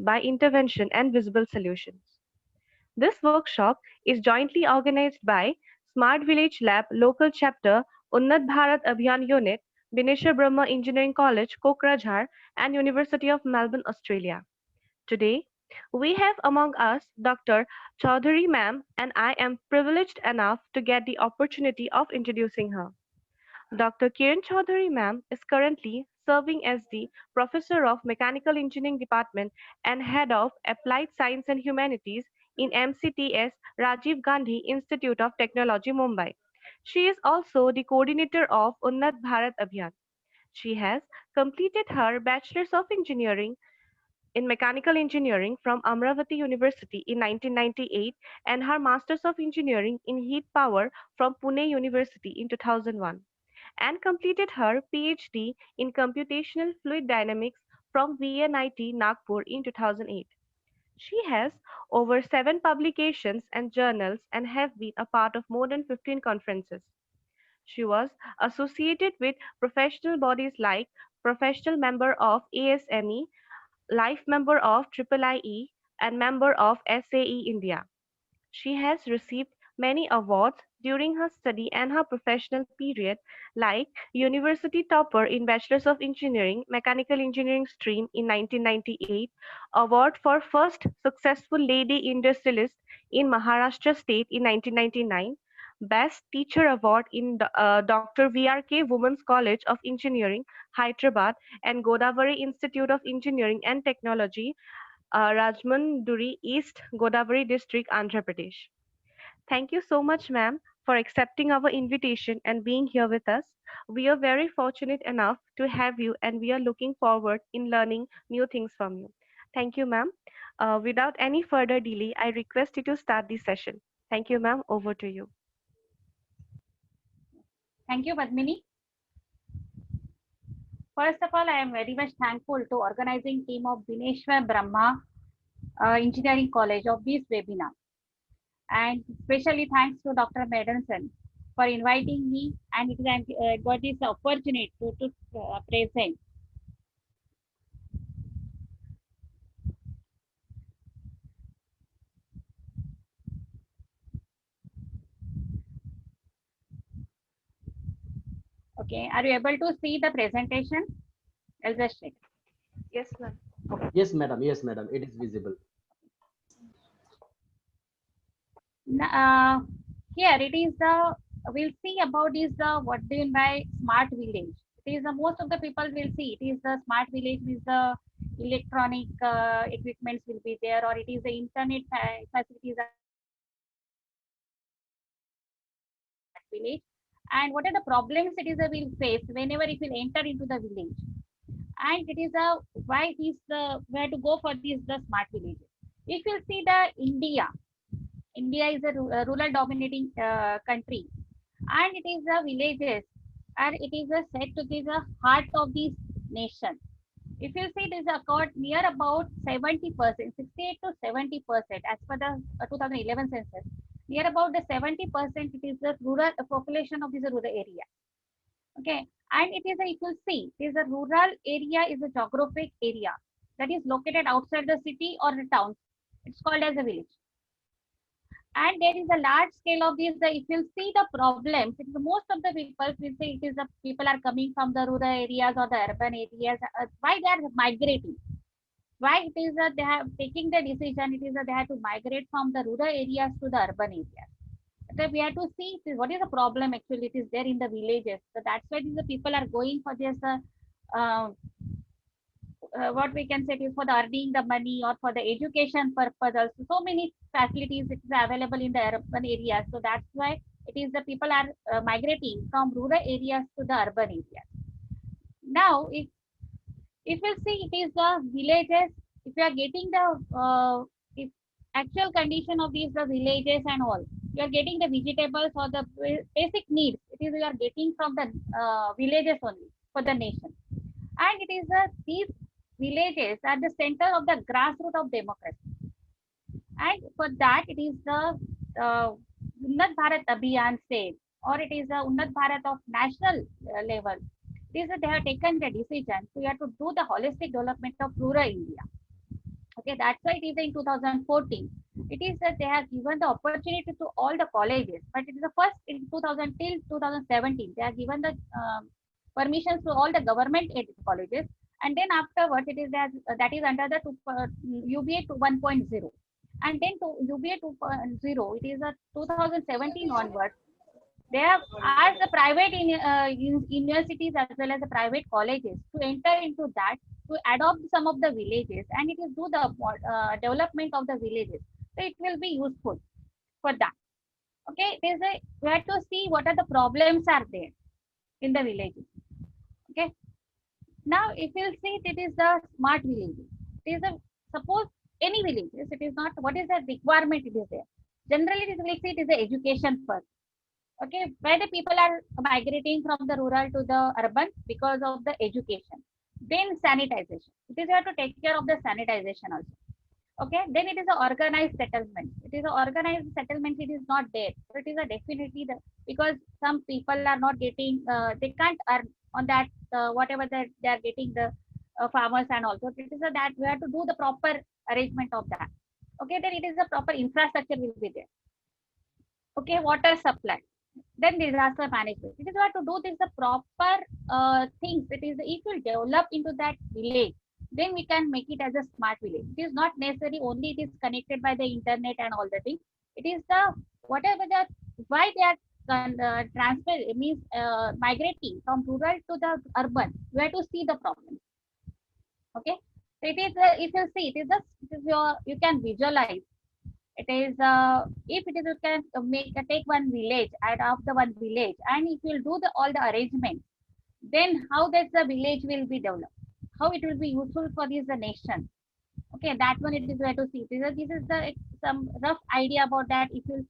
by intervention and visible solutions. This workshop is jointly organized by Smart Village Lab Local Chapter, Unnat Bharat Abhiyan Unit, Bineshwar Brahma Engineering College, Kokrajhar, and University of Melbourne, Australia. Today, we have among us Dr. Chaudhary ma'am, and I am privileged enough to get the opportunity of introducing her. Dr. Kiran Chaudhary ma'am is currently serving as the Professor of Mechanical Engineering Department and Head of Applied Science and Humanities in MCTS Rajiv Gandhi Institute of Technology, Mumbai. She is also the coordinator of Unnat Bharat Abhiyan. She has completed her Bachelor's of Engineering in Mechanical Engineering from Amravati University in 1998 and her Masters of Engineering in Heat Power from Pune University in 2001 and completed her PhD in Computational Fluid Dynamics from VNIT Nagpur in 2008. She has over 7 publications and journals and have been a part of more than 15 conferences. She was associated with professional bodies like professional member of ASME, life member of IIIE, and member of SAE India. She has received many awards during her study and her professional period, like University Topper in Bachelor's of Engineering, Mechanical Engineering stream in 1998, Award for First Successful Lady Industrialist in Maharashtra State in 1999, Best Teacher Award in Dr. VRK Women's College of Engineering, Hyderabad, and Godavari Institute of Engineering and Technology, Rajmundry East, Godavari District, Andhra Pradesh. Thank you so much, ma'am, for accepting our invitation and being here with us. We are very fortunate enough to have you, and we are looking forward in learning new things from you. Thank you, ma'am. Without any further delay, I request you to start the session. Thank you, ma'am. Over to you. Thank you, Padmini. First of all, I am very much thankful to organizing team of Bineshwar Brahma Engineering College of this webinar. And especially thanks to Dr. Medenson for inviting me and got this opportunity to present. Okay, are you able to see the presentation? I'll just check. Yes, ma'am. Yes, madam. Yes, madam. It is visible. Here it is the we'll see about is the what do you mean by smart village. It is the most of the people will see it is the smart village is the electronic equipments will be there, or it is the internet facilities at village. And what are the problems it is a will face whenever it will enter into the village, and it is a why it is the where to go for this the smart villages. If you see the India is a rural dominating country, and it is the villages, and it is a said to be the heart of this nation. If you see, this occurred near about 70%, 68 to 70%, as per the 2011 census. Near about the 70%, it is the rural population of this rural area. Okay, and it is a, if you see, it is a rural area is a geographic area that is located outside the city or the town. It's called as a village, and there is a large scale of this. If you see the problems, it is most of the people will say it is the people are coming from the rural areas or the urban areas. Why they are migrating? Why it is that they have taking the decision? It is that they have to migrate from the rural areas to the urban areas. So we have to see what is the problem actually. It is there in the villages. So that's why the people are going for this. Uh, what we can say is for the earning the money or for the education purposes. So many facilities it is available in the urban areas. So that's why it is the people are migrating from rural areas to the urban areas. Now, if you see it is the villages, if you are getting the if actual condition of these the villages and all, you are getting the vegetables or the basic needs. It is you are getting from the villages only for the nation, and it is these villages are the center of the grassroots of democracy. And for that, it is the Unnat Bharat Abhiyan state, or it is the Unnat Bharat of national level. It is that they have taken the decision to have to do the holistic development of rural India. Okay, that's why it is in 2014. It is that they have given the opportunity to all the colleges, but it is the first in 2000 till 2017 they have given the permissions to all the government aided colleges, and then afterwards it is that is under the UBA to 1.0, and then to UBA 2.0 it is a 2017 onwards. They have asked the private universities as well as the private colleges to enter into that, to adopt some of the villages, and it is do the development of the villages. So it will be useful for that. Okay, there's a we have to see what are the problems are there in the villages. Okay, now if you see it is the smart villages. It is a suppose any villages. It is not what is the requirement. It is there. Generally, it is we see it is the education first. Okay, where the people are migrating from the rural to the urban because of the education. Then sanitization. It is you have to take care of the sanitization also. Okay, then it is a organized settlement. It is a organized settlement. It is not there. So it is a definitely the because some people are not getting. They can't earn on that whatever that they are getting the farmers and also it is a that we have to do the proper arrangement of that. Okay, then it is a proper infrastructure will be there. Okay, water supply, then disaster management. It is what to do this the proper things. It is if you develop into that village, then we can make it as a smart village. It is not necessary only it is connected by the internet and all the things. It is the whatever the why they are transfer means migrating from rural to the urban. We have to see the problem. Okay, so it is if you see it is your you can visualize it is if it is you can make take one village out of the one village, and if you do the all the arrangements, then how that the village will be developed, how it will be useful for this the nation. Okay, that one it is where to see. This is the some rough idea about that. If you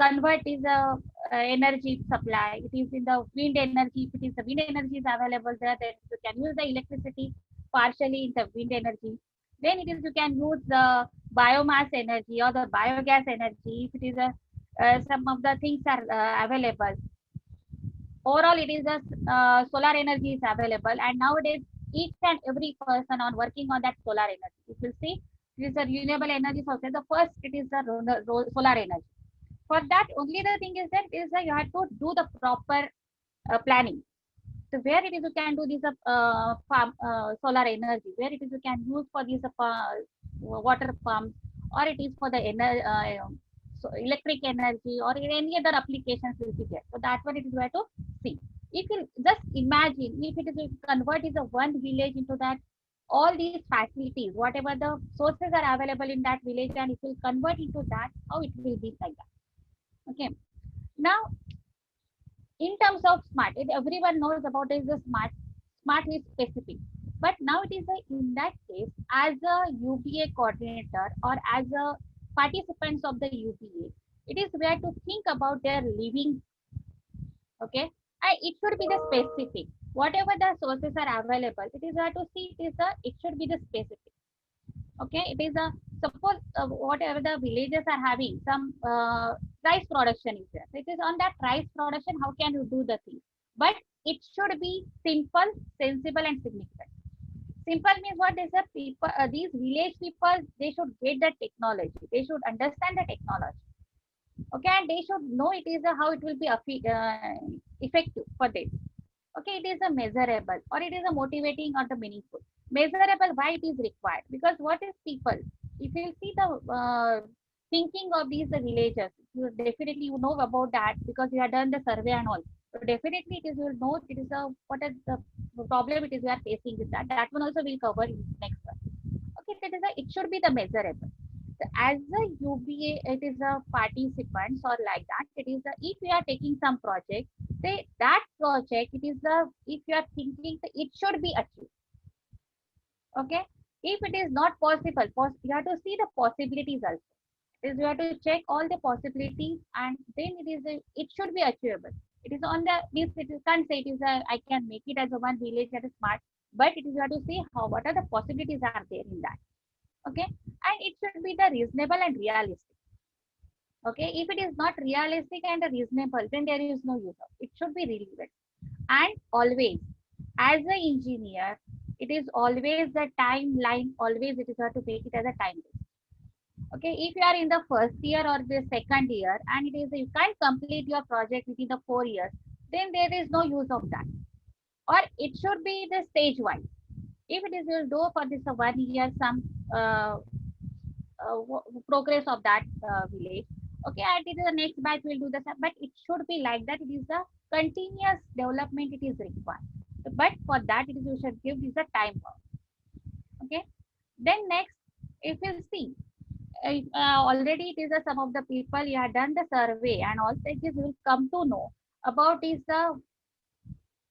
convert is a energy supply, it is in the wind energy. If it is the wind energy is available there, then you can use the electricity partially in the wind energy. Then it is you can use the biomass energy or the biogas energy. If it is a some of the things are available. Overall, it is a solar energy is available, and nowadays each and every person on working on that solar energy. If you see, it is a renewable energy source. The first, it is the solar energy. For that, only the thing is that is that you have to do the proper planning. So where it is you can do this farm, solar energy, where it is you can use for these water pumps, or it is for the so electric energy or any other applications will be there. So that one it is where to see. If you just imagine if it is you convert is a one village into that all these facilities, whatever the sources are available in that village, and it will convert into that, how it will be like that. Okay. Now in terms of smart, everyone knows about is the smart is specific, but now it is in that case as a UBA coordinator or as a participants of the UBA, it is where to think about their living. Okay, and it should be the specific whatever the sources are available, it is where to see it is the it should be the specific. Okay, it is a suppose whatever the villages are having some rice production is there, so it is on that rice production how can you do the thing, but it should be simple, sensible and significant. Simple means what is the people these village people they should get the technology, they should understand the technology. Okay, and they should know it is a, how it will be effective for them. Okay, it is a measurable or it is a motivating or the meaningful. Measurable, why it is required, because what is people, if you see the thinking of these the villagers, you definitely you know about that because you have done the survey and all, so definitely it is you will know it is a what is the problem it is we are facing with that, that one also will cover in next one. Okay, that is a, it should be the measurable. So as a UBA, it is a participants or like that. It is a, if you are taking some project, say that project, it is the if you are thinking that it should be achieved. Okay, if it is not possible, you have to see the possibilities also. Is you have to check all the possibilities, and then it is a, it should be achievable. It is on the this it is can't say it is a I can make it as a one village that is smart, but it is you have to see how what are the possibilities are there in that. Okay, and it should be the reasonable and realistic. Okay, if it is not realistic and reasonable, then there is no use of it. Should be relevant. And always, as an engineer, It is always the timeline, always it is have to make it as a time based. Okay, if you are in the first year or the second year and it is you can't complete your project within the 4 years, then there is no use of that. Or it should be the stage wise. If it is you'll do for this 1 year some uh, progress of that village. Okay, and it is the next batch will do the same, but it should be like that. It is the continuous development it is required. But for that, it is you should give this a time bound. Okay. Then next, if you see, already it is some of the people you have done the survey and all stages will come to know about is the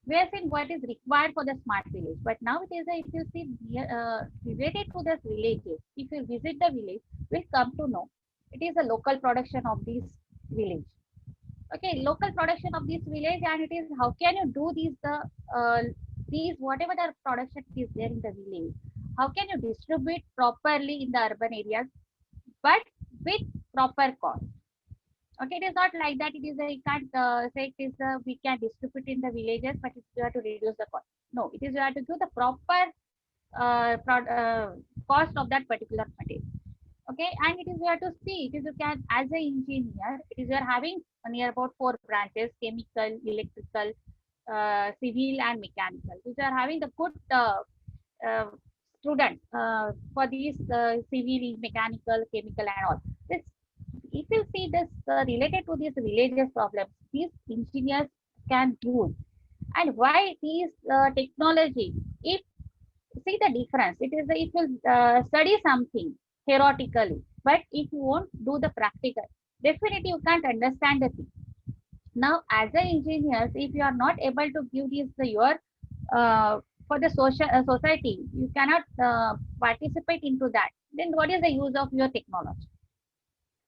where in what is required for the smart village. But now it is a, if you see related to the villages, if you visit the village, we'll come to know it is a local production of this village. Okay, local production of this village, and it is how can you do these whatever the production is there in the village, how can you distribute properly in the urban areas, but with proper cost. Okay, it is not like that. It is a, you can't say it is we can distribute in the villages, but it's, you have to reduce the cost. No, it is you have to give the proper cost of that particular material. Okay, and it is you have to see. It is you can as an engineer. It is you are having near about 4 branches: chemical, electrical, civil, and mechanical. Which are having the good uh, students for these civil, mechanical, chemical, and all. This if you see this related to these villages problems, these engineers can use. And why these technology? If see the difference, it is if you study something theoretically, but if you won't do the practical, definitely you can't understand the thing. Now, as an engineers, if you are not able to give this your for the social society, you cannot participate into that. Then what is the use of your technology?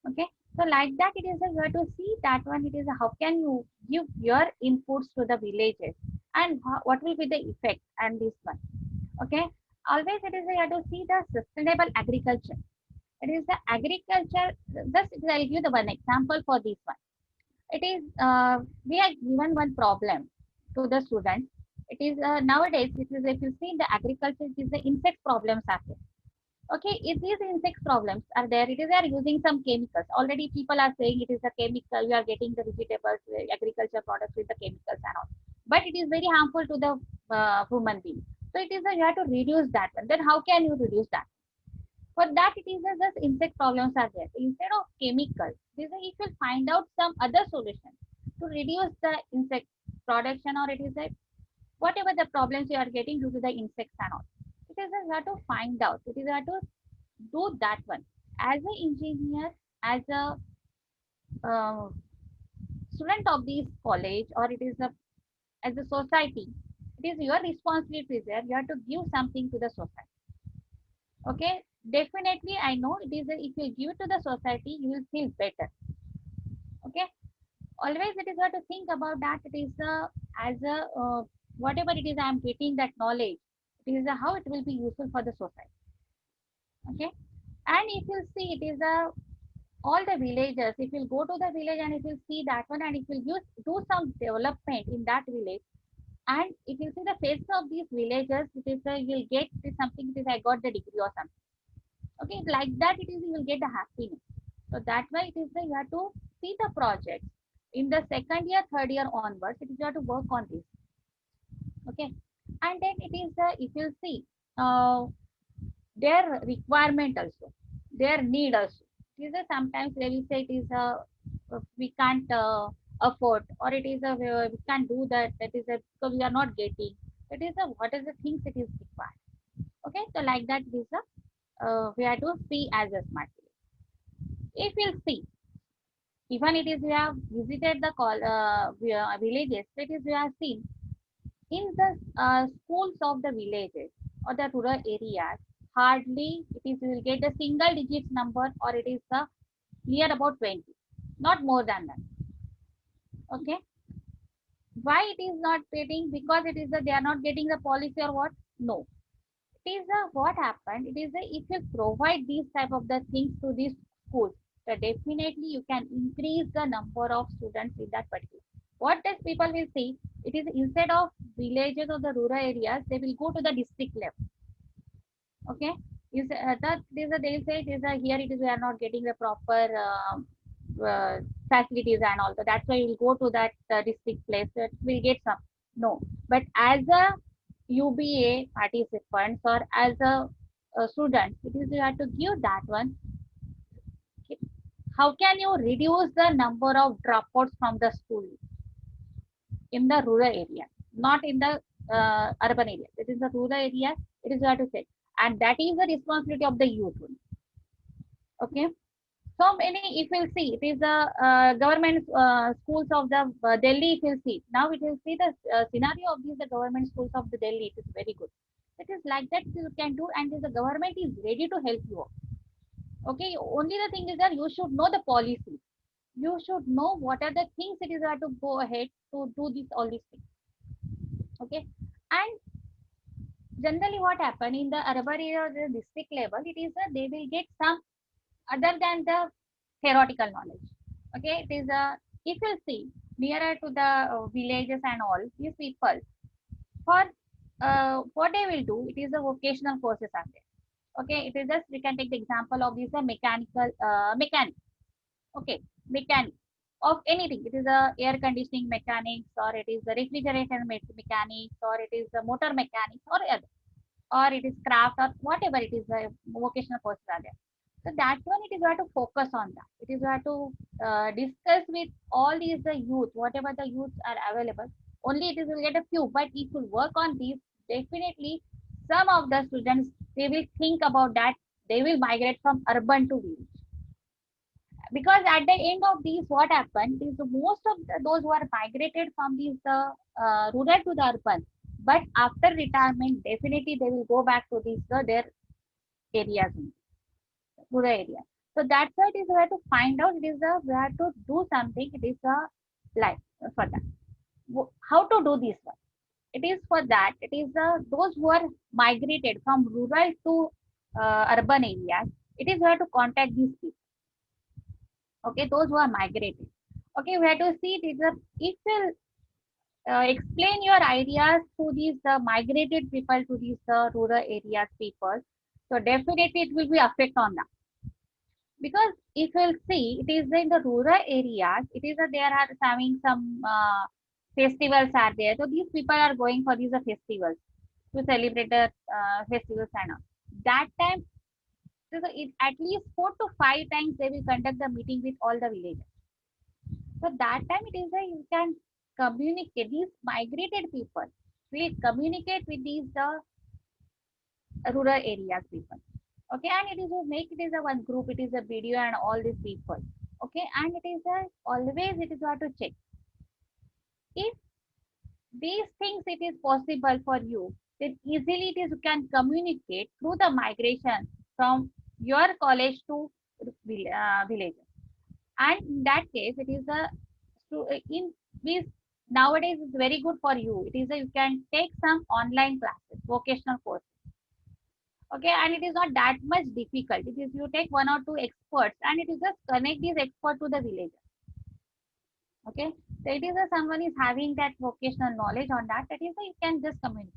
Okay, so like that it is a, you have to see that one. It is a, how can you give your inputs to the villages and what will be the effect and this one. Okay, always it is a, you have to see the sustainable agriculture. It is the agriculture. Just I'll give the one example for this one. It is we are given one problem to the students. It is nowadays it is if you see the agriculture, it is the insect problems are there. Okay, if these insect problems are there, it is they are using some chemicals. Already people are saying it is a chemical, you are getting the vegetables, agriculture products with the chemicals and all. But it is very harmful to the human being. So it is you have to reduce that one. Then how can you reduce that? For that, it is just insect problems are there. Instead of chemical, this is if you find out some other solution to reduce the insect production, or it is a whatever the problems you are getting due to the insects and all. It is you have to find out. It is you have to do that one. As an engineer, as a uh, student of this college, or it is a as a society, it is your responsibility there. You have to give something to the society. Okay, definitely I know it is a, if you give to the society, you will feel better. Okay, always it is hard to think about that. It is as a whatever it is I am getting that knowledge, it is how it will be useful for the society. Okay, and if you see it is all the villagers, if you go to the village and if you see that one, and if you use do some development in that village, and if you see the face of these villagers, it is you'll get something, it is I got the degree or something. Okay, like that it is you will get the happiness. So that why it is you have to see the project in the second year, third year onwards. It is you have to work on this. Okay, and then it is if you see their requirement also, their need also. It is sometimes they will say it is we can't afford, or it is we can't do that. That is because we are not getting. That is what is the things it is required. Okay, so like that it is we have to see as a smart village. If you see, even it is we have visited the villages, that is we have seen in the schools of the villages or the rural areas, hardly it is you will get a single digit number, or it is near about 20, not more than that. Okay, why it is not getting? Because it is they are not getting the policy or what? No, it is what happened. It is if you provide these type of the things to these schools, then definitely you can increase the number of students in that particular. What does people will see? It is instead of villages or the rural areas, they will go to the district level. Okay, is that is a they'll say it is a here it is we are not getting the proper facilities and all. So that's why we'll go to that district place. That we'll get some. No, but as a UBA participants or as a student, it is you have to give that one. How can you reduce the number of dropouts from the school in the rural area, not in the urban area? It is the rural area. It is you have to say, and that is the responsibility of the youth. Okay. So many, if you'll see, it is the government schools of the Delhi. If you'll see now, it will see the scenario of these the government schools of the Delhi. It is very good. It is like that you can do, and the government is ready to help you out. Okay. Only the thing is that you should know the policy. You should know what are the things it is that to go ahead to do this all these things. Okay. And generally, what happen in the urban area or the district level, it is that they will get some other than the theoretical knowledge. Okay, it is a if you see nearer to the villages and all these people for what they will do, it is the vocational courses are there. Okay, it is just we can take the example of this mechanical mechanic. Okay, mechanic of anything. It is a air conditioning mechanics or it is the refrigerator mechanics or it is the motor mechanics or other or it is craft or whatever it is the vocational courses are there. So that one it is where to focus on that. It is where to discuss with all these the youth, whatever the youths are available. Only it is will get a few, but if you work on these, definitely some of the students they will think about that. They will migrate from urban to village. Because at the end of these, what happened is the most of those who are migrated from these rural to the urban, but after retirement, definitely they will go back to these their areas, rural area. So that's why it is where to find out. It is where to do something. It is a life for that. How to do this one? It is for that. It is those who are migrated from rural to urban areas. It is where to contact these people. Okay, those who are migrated. Okay, we have to see it is a if you explain your ideas to these migrated people to these rural areas people. So definitely it will be affect on them. Because if you'll see, it is in the rural areas, it is there are having some festivals are there. So these people are going for these festivals to celebrate the festivals and all. That time, so it, at least 4 to 5 times they will conduct the meeting with all the villages. So that time it is a you can communicate these migrated people. Please communicate with these rural areas people. Okay, and it is a make it is a one group, it is a video and all these people. Okay, and it is a always it is what to check. If these things it is possible for you, then easily it is you can communicate through the migration from your college to villages. And in that case, it is a in this nowadays it's very good for you. It is a you can take some online classes, vocational courses. Okay, and it is not that much difficult. It is you take 1 or 2 experts and it is just connect these experts to the villager. Okay, so it is a someone is having that vocational knowledge on that. That is a you can just communicate.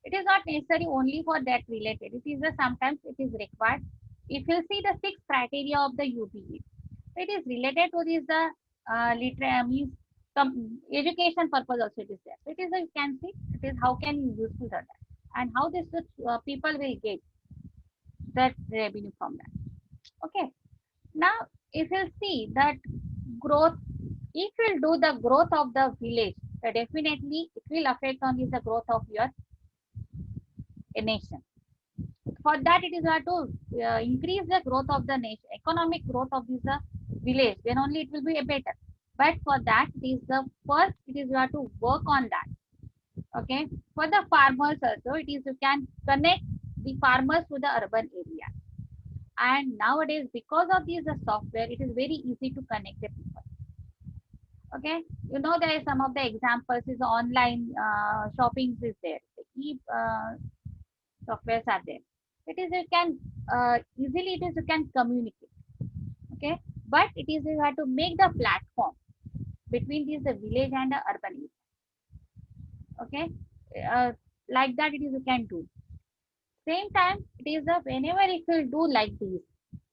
It is not necessary only for that related. It is a sometimes it is required. If you see the 6 criteria of the UBA, it is related to this the means education purpose also it is there. So it is a, you can see it is how can you useful that and how this people will get that revenue from that. Okay. Now, if you see that growth, if you do the growth of the village, definitely it will affect on is the growth of your nation. For that, it is hard to increase the growth of the nation, economic growth of this village. Then only it will be a better. But for that, it is the first. It is hard to work on that. Okay. For the farmers also, it is you can connect the farmers to the urban area. And nowadays, because of this the software, it is very easy to connect the people. Okay, you know there are some of the examples is online shopping is there. The softwares are there. It is you can easily it is you can communicate. Okay, but it is you have to make the platform. between this the village and the urban area. Okay, uh, like that it is you can do. Same time, it is a whenever it will do like this.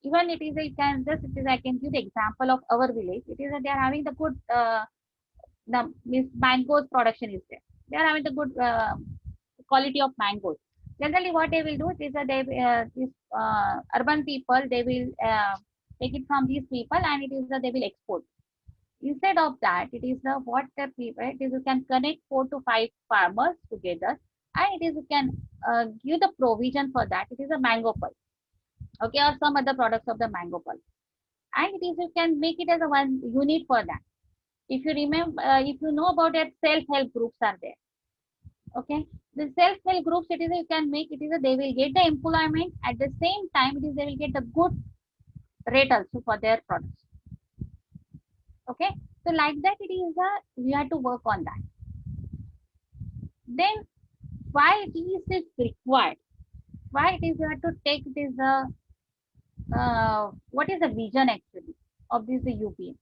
Even it is a, you can just it is I can give the example of our village. It is that they are having the good the means mangoes production is there. They are having the good quality of mangoes. Generally, what they will do is that they these urban people they will take it from these people and it is that they will export. Instead of that, it is the what the people it is you can connect 4 to 5 farmers together and it is you can give the provision for that. It is a mango pulp, okay, or some other products of the mango pulp, and it is you can make it as a one unit for that. If you remember, if you know about that, self-help groups are there. Okay, the self-help groups it is you can make it is a, they will get the employment at the same time it is they will get the good rate also for their products. Okay, so like that it is a we have to work on that. Then why it is it required? Why it is you have to take this what is the vision actually of this the UPM?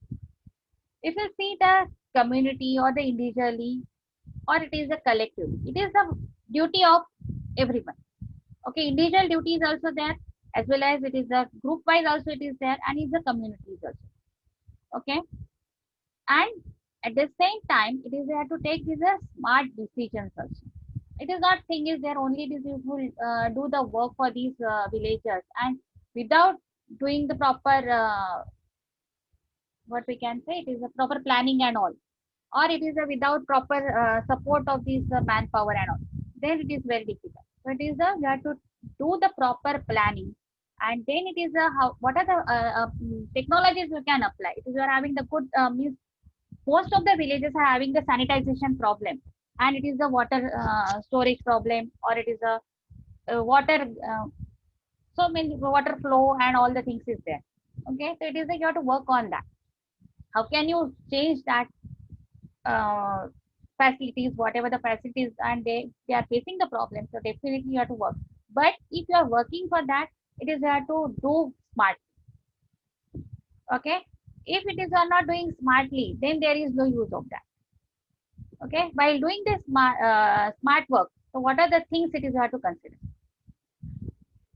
If you see the community or the individually or it is a collective, it is the duty of everyone. Okay, individual duty is also there as well as it is a group wise also it is there and it's the communities also. Okay, and at the same time it is they have to take these smart decisions also. It is not thing is there only these people do the work for these villagers and without doing the proper what we can say it is a proper planning and all or it is a without proper support of this manpower and all, then it is very difficult. So it is a you have to do the proper planning and then it is a how what are the technologies you can apply. It is you are having the good means most of the villages are having the sanitization problem and it is the water storage problem or it is a water so many water flow and all the things is there. Okay, so it is like you have to work on that. How can you change that uh, facilities, whatever the facilities, and they are facing the problem. So definitely you have to work. But if you are working for that, it is you have to do smart. Okay. If it is you are not doing smartly, then there is no use of that. Okay. While doing this smart work, so what are the things it is you have to consider?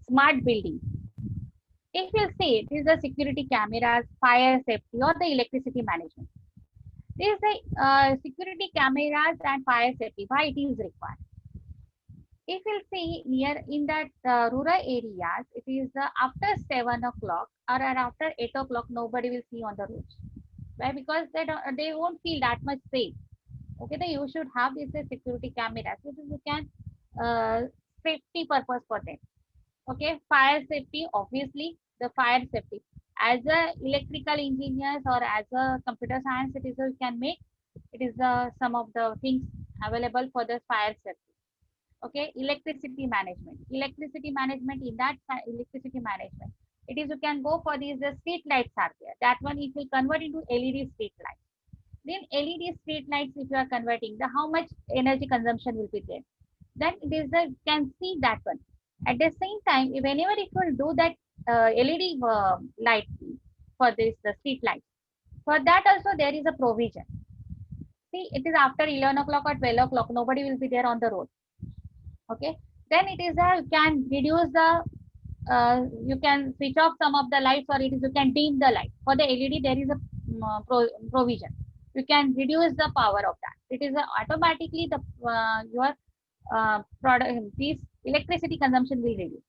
Smart building. If you see it is the security cameras, fire safety, or the electricity management. This is the security cameras and fire safety. Why it is required? If you'll see near in that rural areas, it is after 7 o'clock or after 8 o'clock, nobody will see on the roads. Why? Because they won't feel that much safe. Okay, then you should have this security cameras, which is you can safety purpose for them. Okay, fire safety, obviously the fire safety. As a electrical engineers or as a computer science, it is you can make it is some of the things available for the fire safety. Okay, electricity management. Electricity management in that electricity management, it is you can go for these the street lights are there. That one it will convert into LED street lights. Then LED street lights, if you are converting, the how much energy consumption will be there. Then it is the can see that one. At the same time, whenever it will do that LED light for this the street lights, for that also there is a provision. See, it is after 11 o'clock or 12 o'clock, nobody will be there on the road. Okay, then it is a you can reduce the you can switch off some of the lights or it is you can dim the light. For the LED, there is a provision. You can reduce the power of that. It is automatically the your product this electricity consumption will reduce.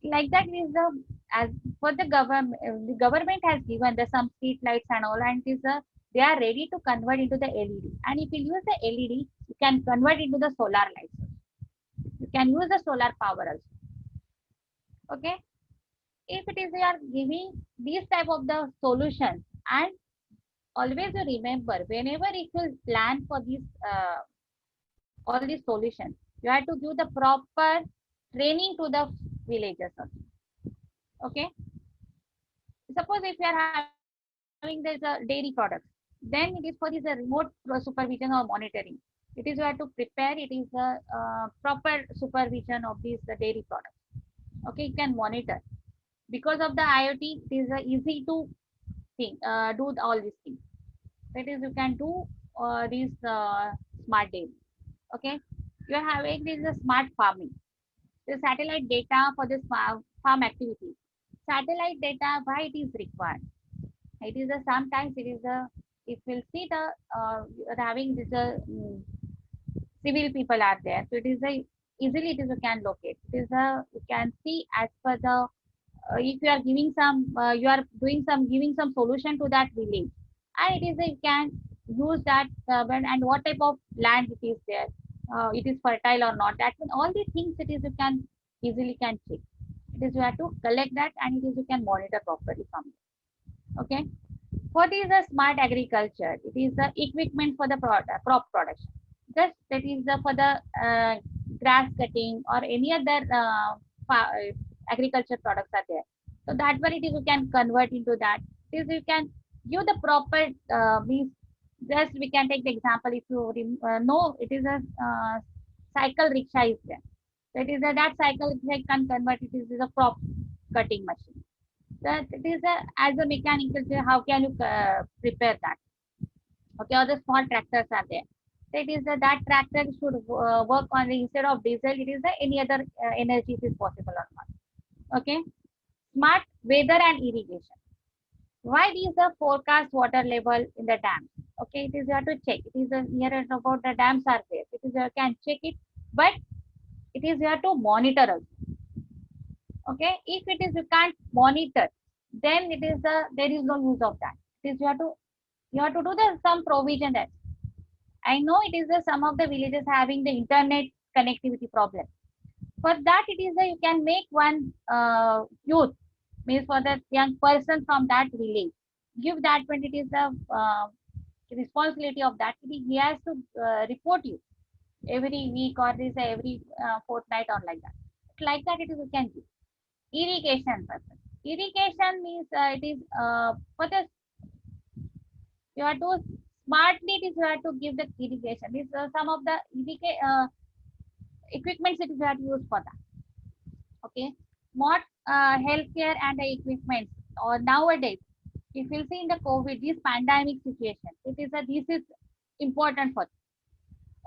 Like that is the as for the government has given the some street lights and all and it is they are ready to convert into the LED. And if you use the LED, you can convert into the solar lights. You can use the solar power also. Okay, if it is you are giving these type of the solutions and always you remember whenever it will plan for these all these solutions, you have to give the proper training to the villagers also. Okay, suppose if you are having this dairy products, then it is for this remote supervision or monitoring. It is you have to prepare it is a proper supervision of these dairy products. Okay, you can monitor because of the IoT. It is easy to think, do all these things. That is, you can do these smart data. Okay, you are having this smart farming, the satellite data for this farm activity. Satellite data, why it is required? It is a sometimes it is a, if we'll see the having this civil people are there, so it is a easily it is you can locate. It is a, you can see as per the if you are giving some you are doing some giving some solution to that village, and it is a, you can use that when and what type of land it is there, it is fertile or not, that when all these things it is you can easily can check. It is you have to collect that, and it is you can monitor properly from there. Okay, what is a smart agriculture? It is the equipment for the crop production. Just that is the for the grass cutting or any other agriculture products are there. So that one it is you can convert into that. It is you can give the proper means. Just we can take the example if you know it is a cycle rickshaw is there. That is that cycle rickshaw can convert it is a crop cutting machine. That it is a, as a mechanical, how can you prepare that? Okay, or the small tractors are there. That is that tractor should work on the, instead of diesel, it is the any other energy it is possible or not. Okay, smart weather and irrigation. Why is the forecast water level in the dams? Okay, it is you have to check. It is near and about the dams are there. It is you can check it, but it is you have to monitor also. Okay, if it is you can't monitor, then it is the there is no use of that. It is you have to do the some provision that I know it is the some of the villages having the internet connectivity problem. For that it is the you can make one youth, means for the young person from that village, give that when it is the responsibility of that, he has to report you every week or this every fortnight or like that it is you can give. Irrigation purpose. Irrigation means it is for the, you have to smartly it is you have to give the irrigation. This some of the equipments it is you have to use for that. Okay, smart healthcare and the equipment. Or nowadays, if you see in the COVID, this pandemic situation, it is a this is important for.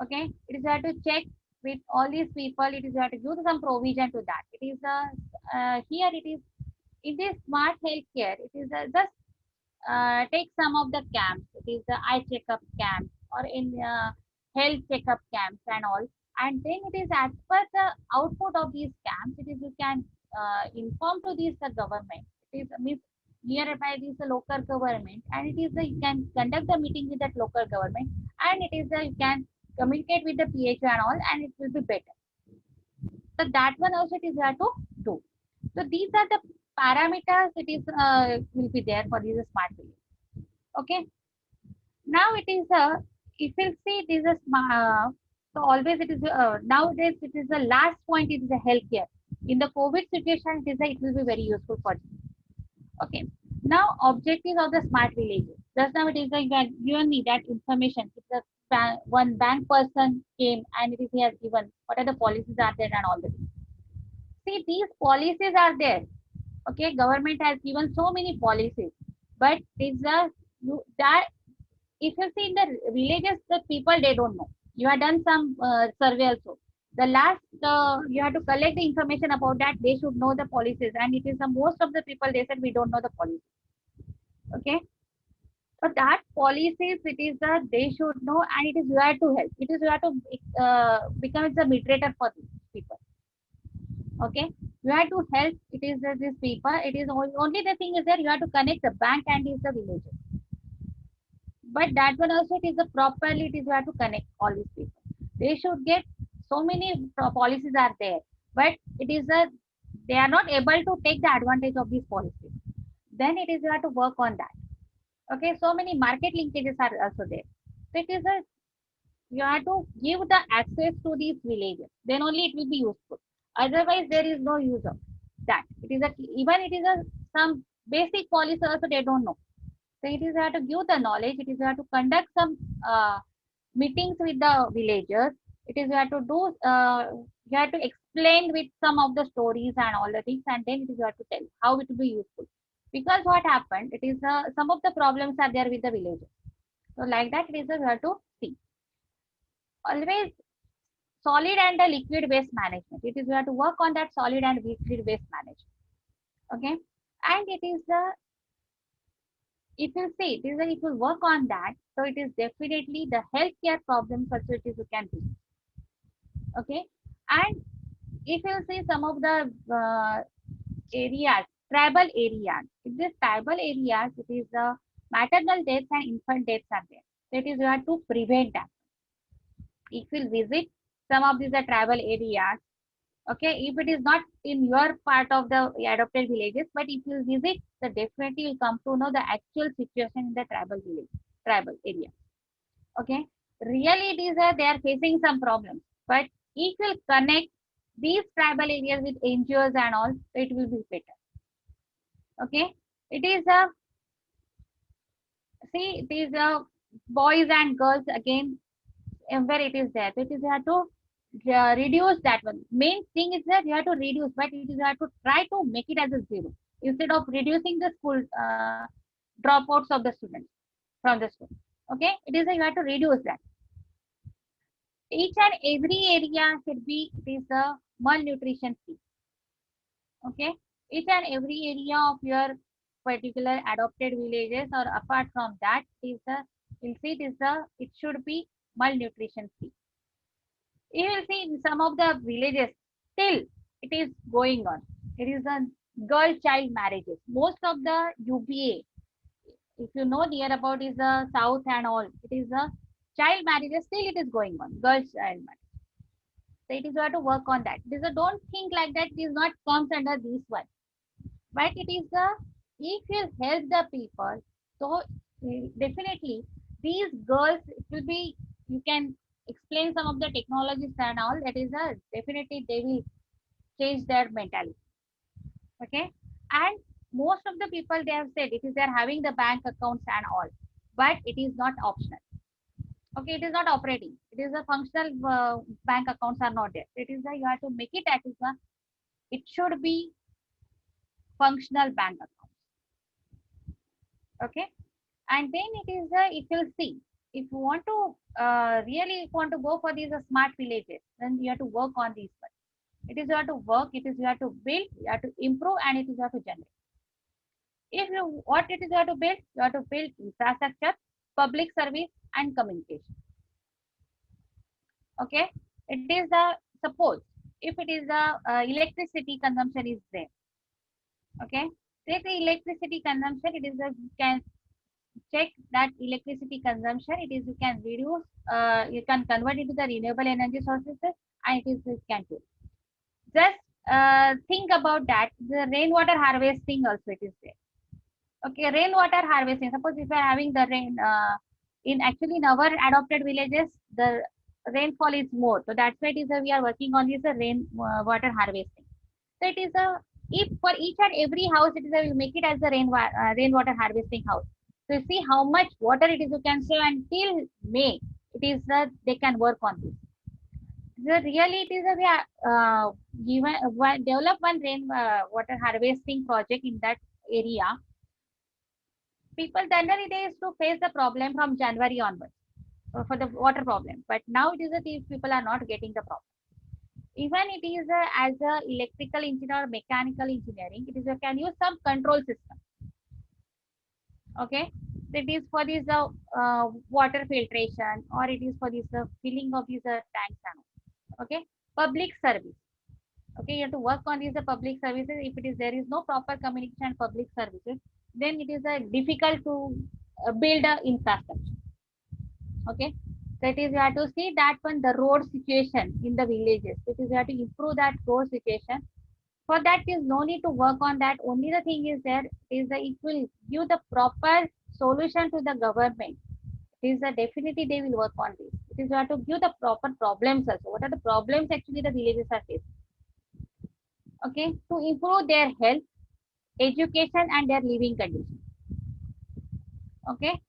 Okay, it is you have to check with all these people. It is you have to give some provision to that. It is here it is in this smart healthcare. It is just take some of the camps. It is the eye checkup camps or in health checkup camps and all. And then it is as per the output of these camps, it is you can inform to this the government. It is means nearby this the local government, and it is the you can conduct the meeting with that local government, and it is the you can communicate with the PHO and all, and it will be better. So that one also it is you have to do. So these are the parameters it is will be there for this smart village. Okay. Now it is a, if you see it is a smart, so always it is nowadays it is the last point, it is a healthcare. In the COVID situation, it is it will be very useful for you. Okay. Now objectives of the smart villages. Just now it is like that given me that information. It's a one bank person came and it is he has given what are the policies are there and all this. See, these policies are there. Okay, government has given so many policies, but it's a that if you see in the villages, the people they don't know. You have done some survey also. The last you have to collect the information about that. They should know the policies, and it is the most of the people they said we don't know the policy. Okay, but that policies it is the they should know, and it is you have to help. It is you have to become as a mediator for these people. Okay, you have to help. It is these people. It is only the thing is that you have to connect the bank and is the villages. But that one also it is a properly it is you have to connect all these people. They should get so many policies are there, but it is a they are not able to take the advantage of these policies. Then it is you have to work on that. Okay, so many market linkages are also there. So it is a you have to give the access to these villages. Then only it will be useful. Otherwise, there is no use of that. It is a even it is a some basic policy also they don't know. So it is you have to give the knowledge. It is you have to conduct some meetings with the villagers. It is you have to do. You have to explain with some of the stories and all the things, and then it is you have to tell how it will be useful. Because what happened? It is some of the problems are there with the villagers. So like that, it is we have to see. Always solid and the liquid waste management. It is we have to work on that solid and liquid waste management. Okay, and it is the, if you see it is a, if you work on that, so it is definitely the healthcare problems also it is you can do. Okay, and if you see some of the areas, tribal areas, in these tribal areas, it is the maternal deaths and infant deaths are there. So it is you have to prevent that. If you visit some of these tribal areas, okay, if it is not in your part of the adopted villages, but if you visit, the definitely will come to know the actual situation in the tribal village, tribal area. Okay, really it is they are facing some problems, but if you connect these tribal areas with NGOs and all, it will be better. Okay, it is a, see, it is a boys and girls again, where it is there. So it is you have to reduce that one. Main thing is that you have to reduce, but it is you have to try to make it as a zero instead of reducing the school dropouts of the students from the school. Okay, it is you have to reduce that. Each and every area should be, it is a malnutrition free. Okay, each and every area of your particular adopted villages or apart from that is the, you'll see it is the, it should be malnutrition free. You will see in some of the villages still it is going on. It is a girl child marriages. Most of the UBA, if you know near about is the south and all, it is a child marriages still it is going on. Girl child marriage. So it is you have to work on that. It is a, don't think like that it is not comes under this one. But it is the, if you help the people, so definitely these girls, it will be, you can explain some of the technologies and all, that is a, definitely they will change their mentality. Okay, and most of the people they have said it is they're having the bank accounts and all, but it is not optional. Okay, it is not operating, it is a functional bank accounts are not there. It is a, you have to make it as a, it should be functional bank account. Okay, and then it is a, if you'll see, if you want to really want to go for these smart villages, then you have to work on these ones. It is you have to work, it is you have to build, you have to improve, and it is you have to generate. If you, what it is you have to build, you have to build infrastructure, public service, and communication. Okay, it is the, suppose if it is the electricity consumption is there. Okay, take the electricity consumption, it is a, you can check that electricity consumption, it is you can reduce, you can convert into the renewable energy sources, and it is you can do. Just think about that, the rainwater harvesting also it is there. Okay, rainwater harvesting, suppose if you are having the rain in, actually in our adopted villages the rainfall is more, so that's why it is we are working on this rain water harvesting. So it is a, if for each and every house it is a, will make it as the rainwater harvesting house. So you see how much water it is you can save until May. It is they can work on this. So really it is a, we are given develop one rain water harvesting project in that area. People generally they used to face the problem from January onwards for the water problem, but now it is that these people are not getting the problem. Even it is as a electrical engineer or mechanical engineering, it is you can use some control system. Okay, so it is for this water filtration, or it is for this filling of these tanks and all. Okay, public service. Okay, you have to work on these public services. If it is there is no proper communication and public services, then it is difficult to build a infrastructure. Okay, so it is you have to see that one, the road situation in the villages, it is you have to improve that road situation. For that is no need to work on that, only the thing is there is that it will give the proper solution to the government. It is a, definitely they will work on this. It is you have to give the proper problems also, what are the problems actually the villages are facing. Okay, to improve their health, education, and their living conditions. Okay,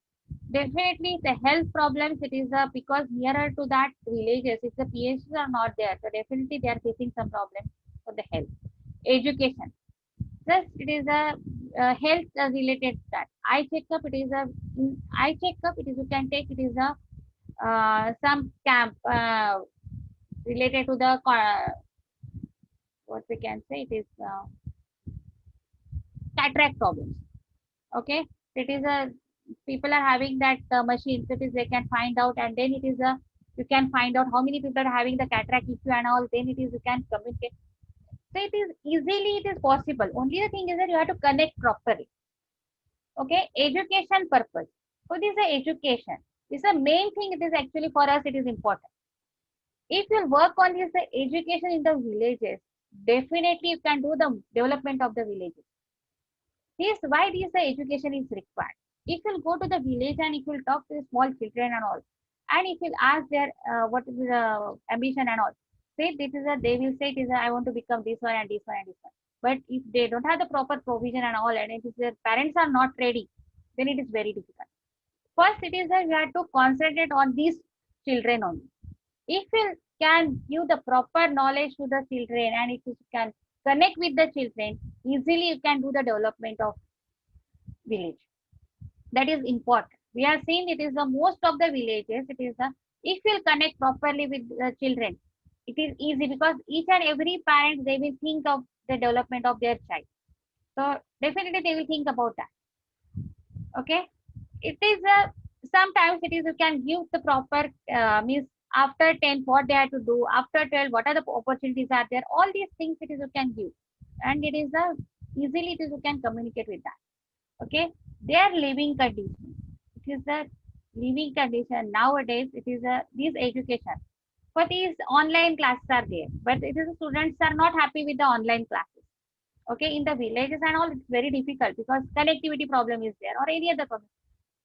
definitely the health problems, it is because nearer to that villages, if the PHCs are not there, so definitely they are facing some problems for the health. Education, just it is health related that eye checkup. It is a eye checkup. It is you can take. It is a some camp related to the what we can say. It is cataract problems. Okay, it is a people are having that machine. It is they can find out, and then it is a you can find out how many people are having the cataract issue and all. Then it is you can communicate. So it is easily it is possible. Only the thing is that you have to connect properly. Okay, education purpose. So this is the education. This is the main thing. It is actually for us. It is important. If you work on this the education in the villages, definitely you can do the development of the villages. This why this the education is required. If you'll go to the village and if you'll talk to the small children and all, and if you'll ask their what is the ambition and all, say this is a they will say it is a, I want to become this one and this one and this one. But if they don't have the proper provision and all, and if their parents are not ready, then it is very difficult. First, it is that we have to concentrate on these children only. If you can give the proper knowledge to the children and if you can connect with the children, easily you can do the development of village. That is important. We have seen it is the most of the villages, it is the if you connect properly with the children, it is easy because each and every parent they will think of the development of their child. So definitely they will think about that. Okay. It is sometimes it is you can give the proper means after 10 what they have to do, after 12 what are the opportunities are there, all these things it is you can give, and it is easily it is you can communicate with that. Okay, their living condition, it is the living condition nowadays. It is this education for these online classes are there, but it is the students are not happy with the online classes. Okay, in the villages and all it's very difficult because connectivity problem is there or any other problem.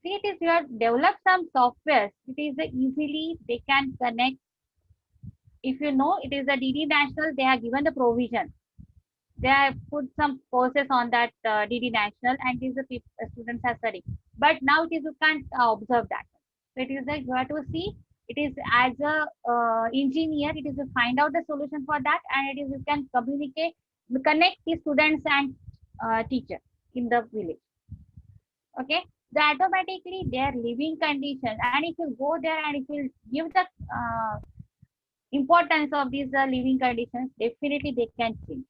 See, it is you have developed some software. It is easily they can connect. If you know, it is the DD National. They have given the provision. They have put some courses on that DD National, and these the students are studying. But now it is you can't observe that. So it is that you have to see. It is as a engineer. It is to find out the solution for that, and it is you can communicate, connect the students and teacher in the village. Okay, so automatically their living conditions, and if you go there and if you give the importance of these living conditions, definitely they can change.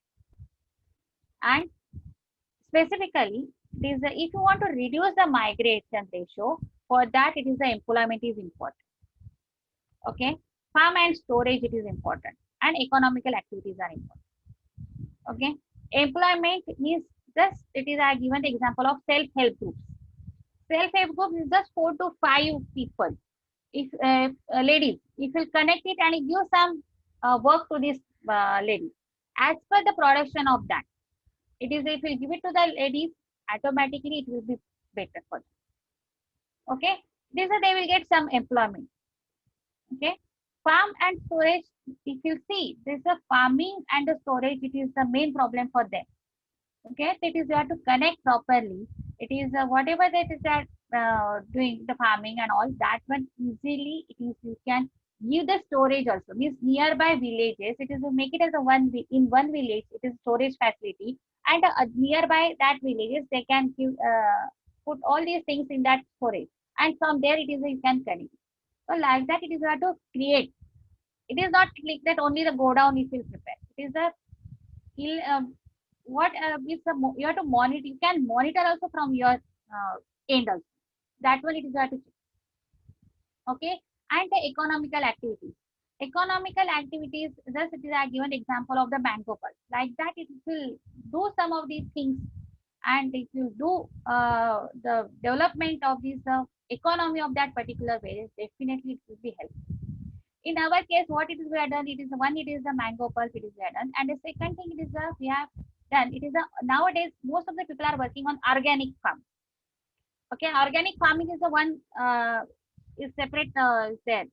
And specifically this if you want to reduce the migration ratio, for that it is the employment is important. Okay, farm and storage it is important, and economical activities are important. Okay, employment is just it is I given the example of self-help groups. Self-help group is just 4 to 5 people. If ladies, if you connect it and you give some work to this lady, as per the production of that, it is if you give it to the ladies, automatically it will be better for them. Okay, this is they will get some employment. Okay, farm and storage. If you see, this is a farming and the storage. It is the main problem for them. Okay, that is you have to connect properly. It is whatever that is that doing the farming and all that one easily it is you can give the storage also means nearby villages it is to make it as a in one village it is storage facility, and nearby that villages they can give put all these things in that storage, and from there it is you can connect. So like that it is you have to create. It is not like that only the go down if you prepare. It is a what is the you have to monitor. You can monitor also from your end also. That one it is you have to check. Okay, and the economical activities. Economical activities, just it is a given example of the mango pulp. Like that, it will do some of these things, and it will do the development of this economy of that particular village. Definitely, it will be helpful. In our case, what it is we have done, it is one, it is the mango pulp, it is we have done, and the second thing it is we have done. It is nowadays most of the people are working on organic farm. Okay, organic farming is the one is separate there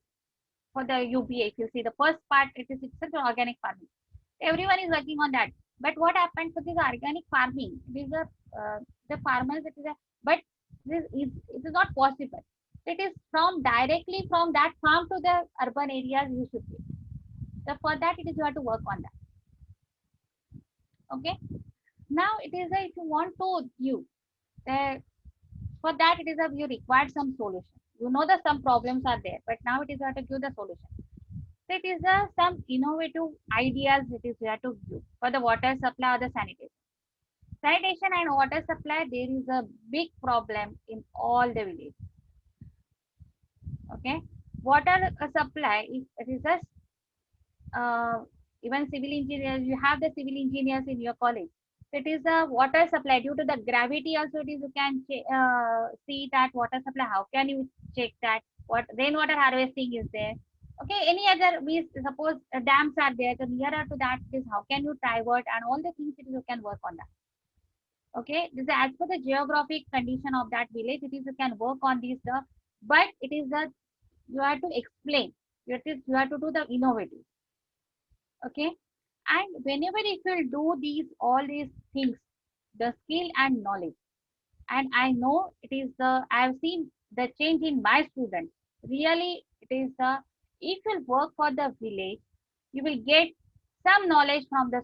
for the UBA. If you see the first part, it is itself organic farming. Everyone is working on that. But what happens with this organic farming? These are the farmers. It is but it is not possible. It is from directly from that farm to the urban areas you should be. So for that, it is you have to work on that. Okay. Now it is a, if you want to give, for that it is a, you require some solution. You know that some problems are there, but now it is how to give the solution. So it is some innovative ideas it is there to give for the water supply or the sanitation. Sanitation and water supply, there is a big problem in all the villages. Okay, water supply, if it is a uh, even civil engineers, you have the civil engineers in your college. So it is a water supply due to the gravity also it is, you can see that water supply, how can you check that, what rainwater harvesting is there. Okay, any other, we suppose dams are there, so nearer to that is how can you divert and all the things it is, you can work on that. Okay, this is as per the geographic condition of that village, it is you can work on these stuff, but it is the, you have to explain, you have to do the innovative. Okay, and whenever if you do these all these things, the skill and knowledge, and I know it is the, I have seen the change in my students. Really it is the, if you work for the village, you will get some knowledge from the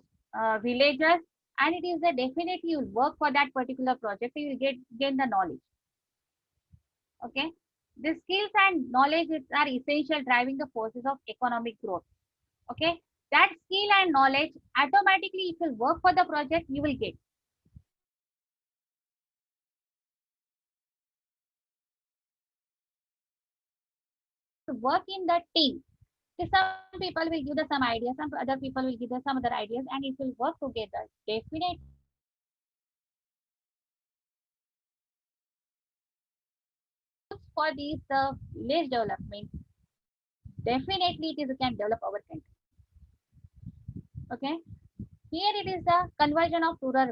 villagers, and it is the definitely you will work for that particular project, you will get gain the knowledge. Okay, the skills and knowledge are essential driving the forces of economic growth. Okay, that skill and knowledge automatically if you work for the project you will get. To work in the team, so some people will give the some ideas, some other people will give the some other ideas, and if you work together, definitely for these village development, definitely it is can develop our country. Okay, here it is the conversion of rural,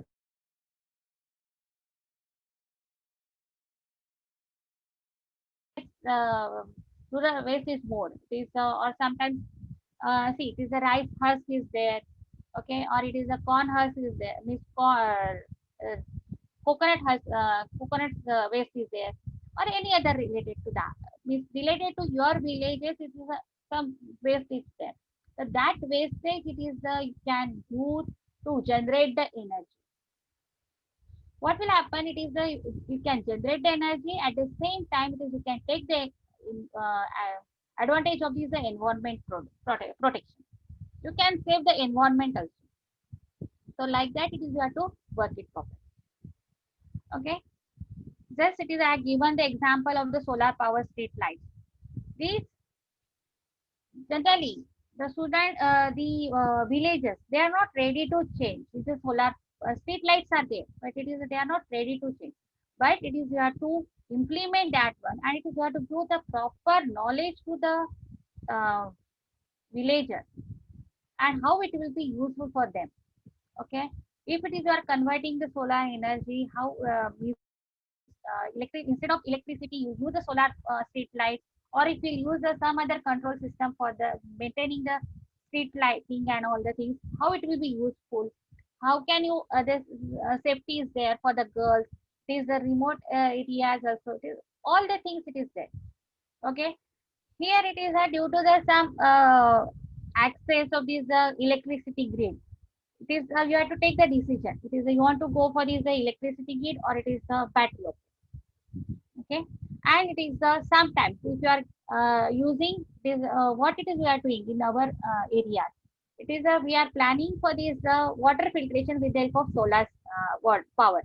uh, rural waste is more. It is or sometimes see it is a rice husk is there. Okay, or it is a corn husk is there. Means corn, coconut husk, coconut waste is there, or any other related to that. Means related to your villages, it is some waste is there. So that wastage it is you can use to generate the energy. What will happen? It is you can generate the energy at the same time. It is you can take the advantage of this the environment protection. You can save the environment also. So like that, it is you have to work it properly. Okay. Just it is I have given the example of the solar power street lights. These generally the student, the villages, they are not ready to change. This is solar street lights are there, but it is they are not ready to change. But it is you have to implement that one, and it is you have to give the proper knowledge to the uh, villagers and how it will be useful for them. Okay, if it is you are converting the solar energy, how electric, instead of electricity you use the solar street light, or if you use some other control system for the maintaining the street lighting and all the things, how it will be useful, how can you this safety is there for the girls, there is the remote areas also, it is, all the things it is there. Okay, here it is due to the some access of this electricity grid, it is you have to take the decision, it is you want to go for this electricity grid or it is the battery. Okay, and it is sometimes if you are using this what it is we are doing in our area, it is we are planning for this water filtration with the help of solar power,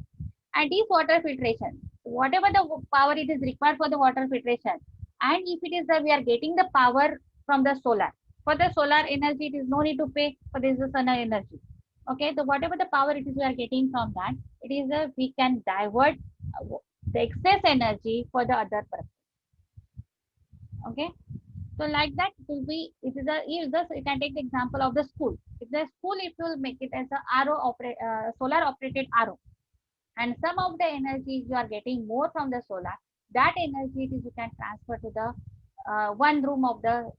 and this water filtration, whatever the power it is required for the water filtration, and if it is we are getting the power from the solar, for the solar energy it is no need to pay for this solar energy. Okay, the whatever the power it is we are getting from that, it is we can divert the excess energy for the other purpose. Okay, so like that it will be, it is a, if this you can take the example of the school, if the school it will make it as a RO solar operated RO, and some of the energy you are getting more from the solar, that energy it is you can transfer to the one room of the